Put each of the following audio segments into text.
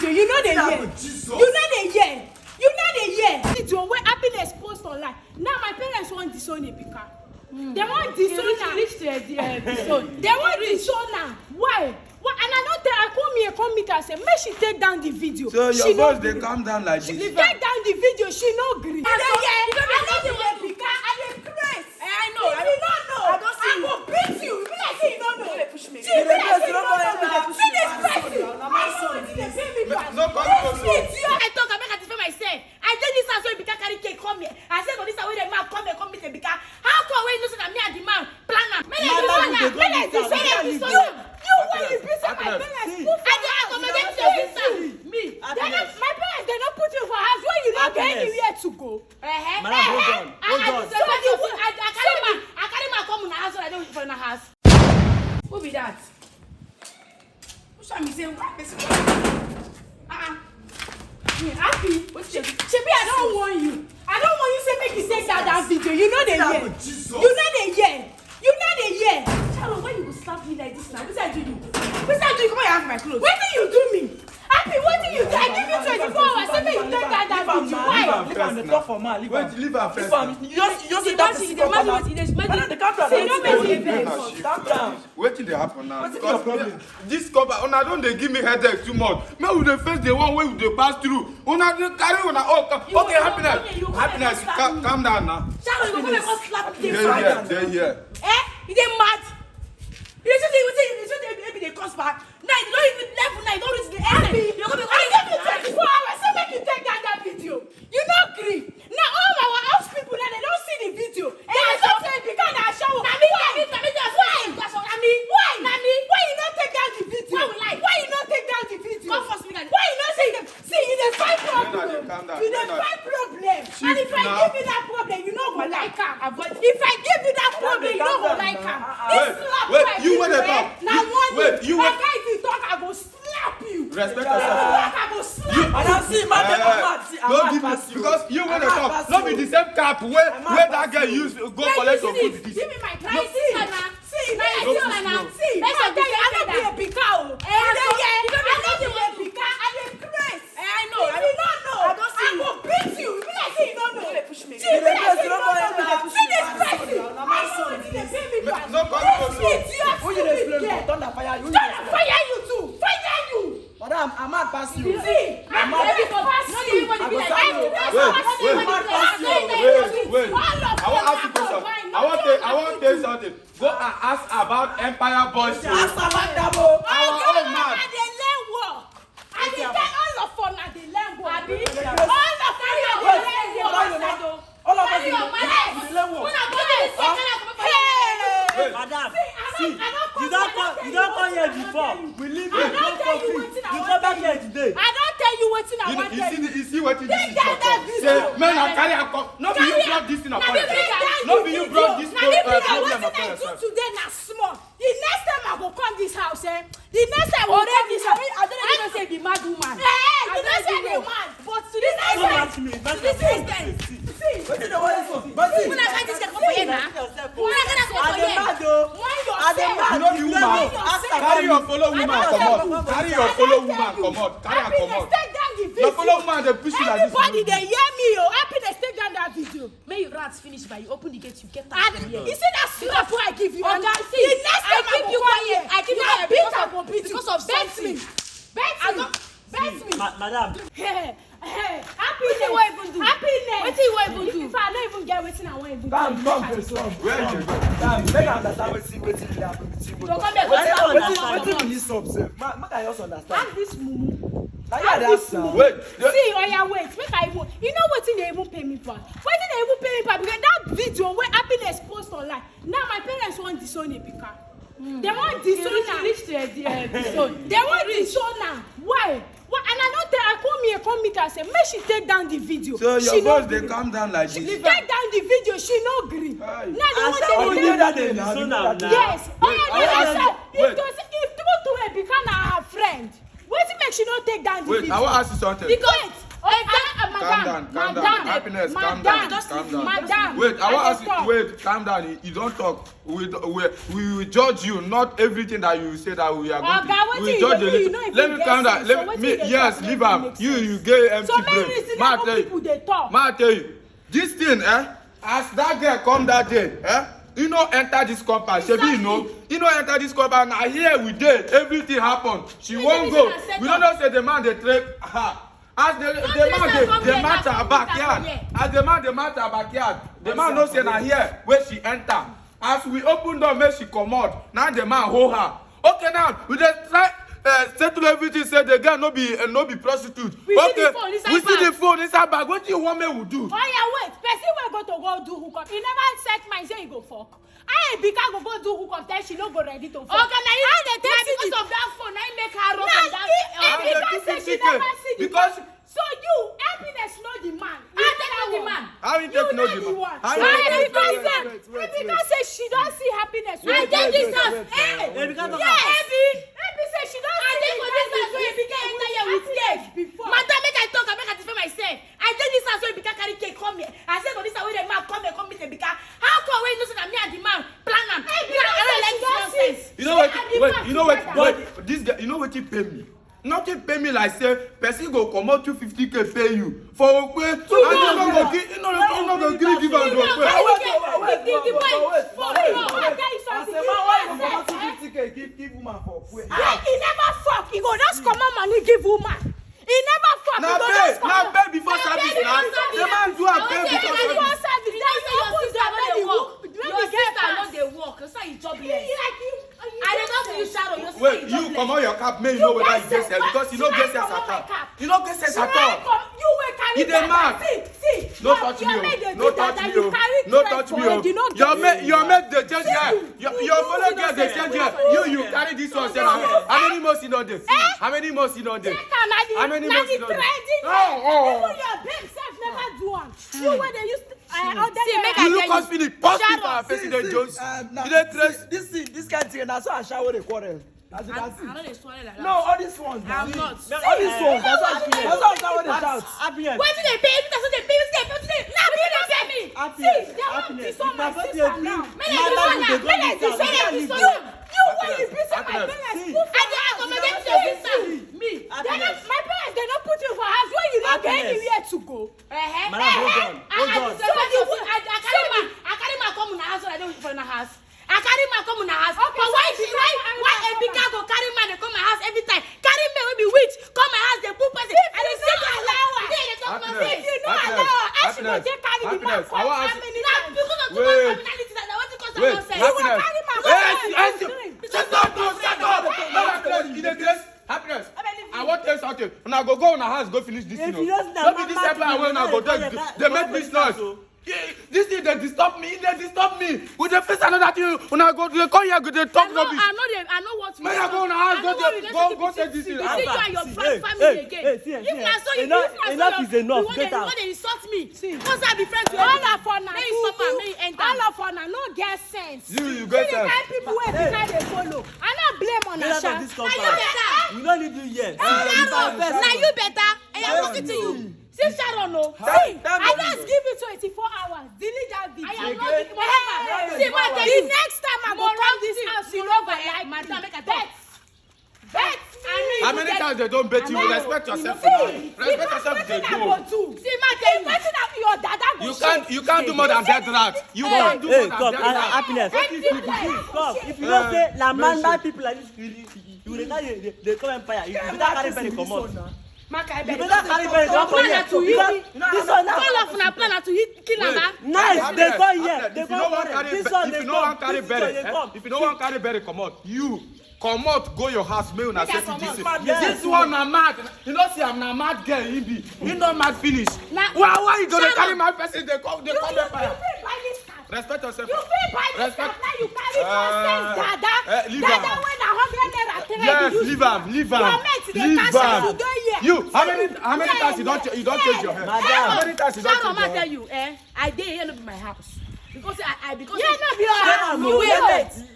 video. You know the year. You know the year. You know the year. Video where happiness post online. Now my parents want disown a pika. They want disown now. They want disown now. Why? And I don't tell. I come meet her and say, make she take down the video. So your voice they calm down like this. Take down the video. She no agree. I know the way pika. I dey craze. I know. If you don't know, I go beat you. You like say you don't know. Push me. See this person. No cause. I talk. I make I defend myself. I tell this house when Bika carry cake come here. I say, but this house when the man come meet the Bika. How come when you say that me and the man plan am? You when you beat my parents, me. My parents they don't put you for house when you don't get anywhere to go. Madam, hold on. I carry my come in the house so I don't for in the house. Who be that? Who shall me say what person? Happy? Shebi, I don't want you. I don't want you say make you take that video. You know the year. You know the year. You know the year. Sharon, when you go slap me like this now, what I do you? What I do you? Come and have my clothes. What do you do me? Happy, what do you do? I give you 24 hours. Say make you take that video. Why? Leave am the talk for man. Leave her first. You just say that is calm down. Wait till they happen now. What's your problem? This cover, una don't they give me headache too much. Me with the face the one way with the pass through. Una dey carry una okay, happiness. Calm down now. Sharon, you go come slap me. They here. You dey mad? You say they cost back. Now you don't even level. Now you don't reach the end. You come I give you 24 hours. Say make you take that video. You no agree. Now all our house people now they don't see the video. They are just saying because I show. Why you not take down the video? Why you not take down the video? Come first, why you not see them? See you dey find problem. You dey find problem. And if I give you that problem, you no go like am. If I give you that problem, you no go like am. Wait, you wait a talk. Now one wait, you wait. If you talk, I go slap you. Respect yourself. I go slap you. Madam, see, Don't give me because you wait a talk. Not be the same cap where that girl use go collect your food. Give me my card. See, I don't be a pika. I don't be a pika. I dey craze. I know. If you don't know, I go beat you. You be like say you don't know. Push me. See this person. No cause. Who you dey blame? Thunder fire you. Fire you too. Fire you. Madam, I'm mad past you. See, I'm mad past you. Wait. I want to tell you something. Go and ask about Empire Boys. Ask about them. Our own man. They learn work. I dey tell all of us na dey learn work. All of us dey learn work. All of us dey learn work. Madam, see, you don't come here before. We leave you. You come back here today. I don't tell you wetin I want tell you. You see what you did? Say, man, I carry a cup. No be you brought this in upon yourself. No be you brought this problem upon yourself. Today na small. The next time I go come this house, the next time I go come this house, I don't even say be mad woman. You don't say be mad, but to this extent, What is the one for? But see, when I find this girl come for here now, when I gonna come for here, You know the woman. Carry your fellow woman come out. Carry your fellow woman come out. Carry her come out. Your fellow woman they push you like this. Everybody they hear me, oh. Happiness take down that video. May you rats finish by you open the gate, you get out of here. You see that slap I give you? The next time I keep you quiet. I keep you quiet because of something. Bet me. Madam. Happiness. What even do? Happiness. What you want even do? If I don't even get wetin I want even do. Where you go? Make I understand wetin dey happen between both. Don't come here. Wetin be this up, sir? Make I just understand. Ask this mumu. Now you are the ask now. Wait. See, wait. Make I even. You know wetin they even pay me for? Wetin they even pay me for? Because that video where happiness post online. Now my parents want disown a pika. They want disown now. They want disown now. Why? And I don't tell. I come meet her and say, make she take down the video. So your voice they calm down like this. Take down the video. She no agree. Now they want that to day. Yes. If to her become her friend, wait till make she not take down the video. Wait, I want to ask you something. Because calm down. Happiness, calm down. Madam. Wait, I want to ask you. Wait, calm down. You don't talk. We will judge you, not everything that you say that we are going to. We judge you. Let me calm down. Yes, leave him. You get empty brain. Ma tell you. This thing, as that girl come that day, you know enter this compound. Shebi, you know enter this compound. Now here we did. Everything happen. She won't go. We don't know say the man they trade her. As the man they match her backyard. As the man they match her backyard. The man no say na here where she enter. As we open door, make she come out. Now the man hold her. Okay, now we just try settle everything. Say the girl no be prostitute. We see the phone inside bag. What do you want me to do? Oh yeah, wait. Person will go do hookup. He never set mind say he go fuck. I Bika go do hookup. Then she no go ready to fuck. Okay, now you because of that phone, I make her run from that. Bika say she never see the because. So you happiness know the man. I know the man. How you take know the man? Bika say she don't see happiness. I get this house. Abby say she don't see happiness. So Bika enter here with cake before. Madam, make I talk. I make I defend myself. I get this house so Bika carry cake come here. I say go this way the man come meet the Bika. How come when you know that me and the man plan am? I don't like nonsense. You know what? Wait. This guy. You know what he pay me? Nothing pay me like say person go come out 250k pay you for okwe. I don't know go give am to okwe. Give woman for okwe. He never fuck. He go just come out money give woman. He never fuck. Now pay before service now. The man do a pay before service. Your sister no dey work. So you jobless. I don't know if you shadow. Wait, you come on your cap, may you know whether you get sense because you don't get sense at all. You don't get sense at all. You will carry the man. See. No touch me. No touch me. No touch me. Your mate they change here. Your fellow girl they change here. You carry this one. How many months in on this? How many months in on this? How many months in on this? Even your babe self never do one. You where they used to. You look hospital, positive for President Jones. This kind of thing, that's why I shower the quarrel. As you can see. I know they swallow like that. No, all these ones. I'm not. All these ones. That's why I shower the shout. Why do they pay? That's what they pay. Now you don't pay me. See, they want this one my sister now. You when you beat my parents, I dey accommodate your sister. Me. My parents they don't put you for house when you don't get anywhere to go. Madam, hold on. I carry my come in the house so I don't for in the house. I carry my come in the house. Okay, but why a bigger go carry man they come my house every time? Carry me will be witch. Come my house they put person. And they say to allow her. They talk nonsense. If you know allow her, I should go take carry the man for family. Now because of too much criminality that I want to cause some nonsense. You will carry my Shut up. Happiness. I want to tell you something. When I go in the house, go finish this thing. Don't be this type of way when I go there. They make this noise. This thing they disturb me. With the face another thing. When I go, they come here, they talk rubbish. I know what. When I go in the house, go take this thing. You see you and your family again. If na so you enough is enough. You want to insult me. Because I be friends with all of una. May you stop am. May you enter. All of una no get sense. You get sense. See the kind people wey be kind dey follow. I no blame una sha. Na you better. We no need you yet. Na you better. I am talking to you. See Sharon no. See, I just give you 24 hours. Delete that video. I am not giving my See, man, the next time I go come this house, you know like madam, make a bet. How many times they don't bet you? Respect yourself for that. Respect yourself if they go. See, man, your dada You can't do more than that rat. You can't do more than that rat. Happiness. If you don't say la man that people like this, you will they come empire. You better carry penny come out. You better carry penny come out. This one now. All of na plan to kill am. Nice. They go here. If you don't want carry berry, come out. You. Come out, go your house, may una set this one na mad. You know see I'm na mad girl he be. He no mad finish. Why you gonna carry my person? They come fire. Respect yourself. You feel by this stuff now you carry nonsense, dada. Dada when 100 naira yes, leave him. You how many times you don't change your hair? How many times you don't change your hair? I tell you, I dey here no be my house. Because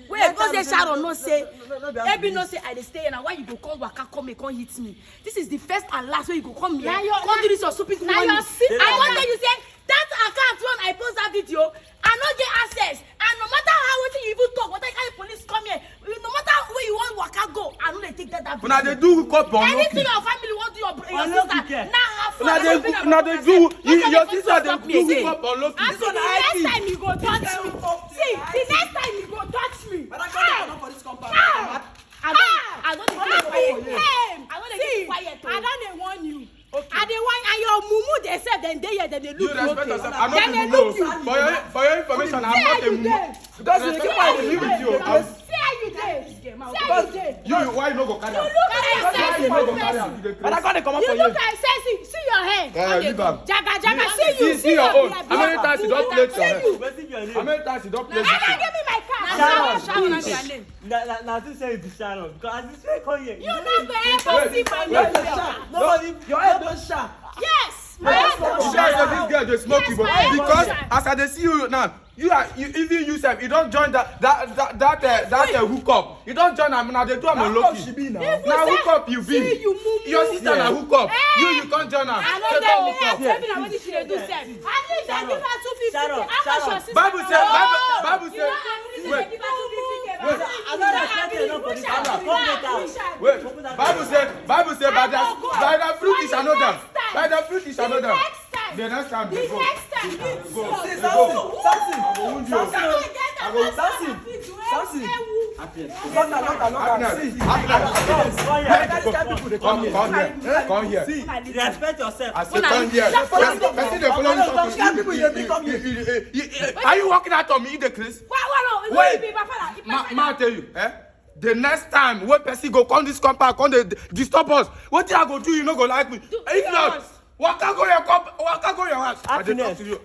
wait, because they Sharon no say, Ebi no say I dey stay now. Why you go come waka come and come hit me? This is the first and last way you go come here. Come do this your stupid money. I want you say that account when I post that video, I not get access. And no matter how you even talk, whether the police come here, no matter where you want waka go, I know they take that video. Now they do hookup on anything your family want to your sister. Now they do your sister they do hookup on Loki. And the next time you go touch me, see, the next time you go touch me. But I can't come for this compound. I don't dey quiet. I don't warn you. Okay. I dey warn and your mumu they say then they here then they look okay. I'm not a mumu. For your information, I'm not a mumu. Because you keep on living with you. See how you dey. You why you no go carry? You look at yourself. But I can't come for you. You look at yourself. See your hair. Leave am. Jaga. See your own. How many times you don't play your hair? How How many times you don't play? Give me my card. Sharon and your name. Now this say it's Sharon because as this way come here. You not go ever see my name. Nobody. Your head don't shine. Yes. My head don't This girl dey smoke you, because as I dey see you now, even you sef, you don't join that hookup. You don't join am now. They do am on Loki. Now hookup you be. Your sister na hookup. You can't join am. I know that me. Tell me na wetin she dey do sef. At least I give her 250. How much your sister? Bible say. Wait. Bible say by the fruit you shall know them. By the fruit you shall know them. The next time they go. Come here. Respect yourself. I say come here. Are you walking out on me, the Chris? Wait. Ma tell you, the next time when person go come this compound, come they disturb us, what thing I go do? You no go like me. If not, waka go your house. I dey talk to you.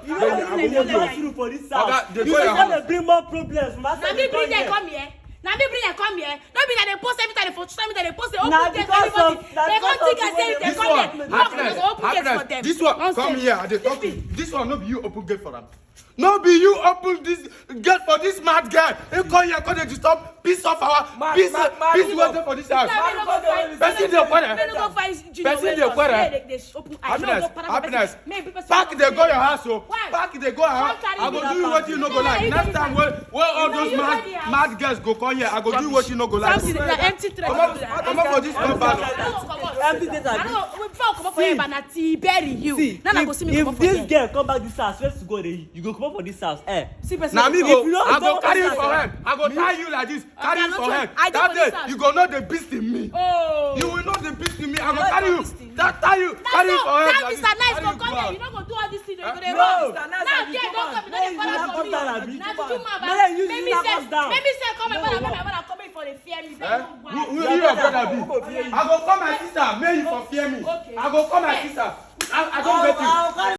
You don't go through for this house. You will bring more problems. Now me bring them come here. Now me bring them come here. Don't be that they post every time they social media they post they open gate everybody. They come think and say they come here. Open gate. This one come here. I dey talk to you. This one no be you open gate for them. No be you open this gate for this mad guy. He come here, come dey disturb peace of our peace waiting for this house. Person dey happiness. Pack dey go your house o. Pack dey go your house. I go do you what you no go like. Next time when all those mad girls go come here, I go do you what you no go like. Come up for this compound. Empty data. I don't know. Before come up for here, but na tea bury you. See, if this girl come back this house, where's to go there? You go come up for this house. Now me go. I go carry you for head. I go tie you like this. Carry you for head. That day you go know the beast in me. Oh. You will know the beast in me. I go carry you. Carry you for head. That Mr. Nice go come here. You don't go do all this thing. You go dey run. Now get don't come. Don't follow for me. Now do my bad. Maybe say come and come in for the fear me. Who your brother be? I go call my sister. May you for fear me. I go call my sister. I don't bet you.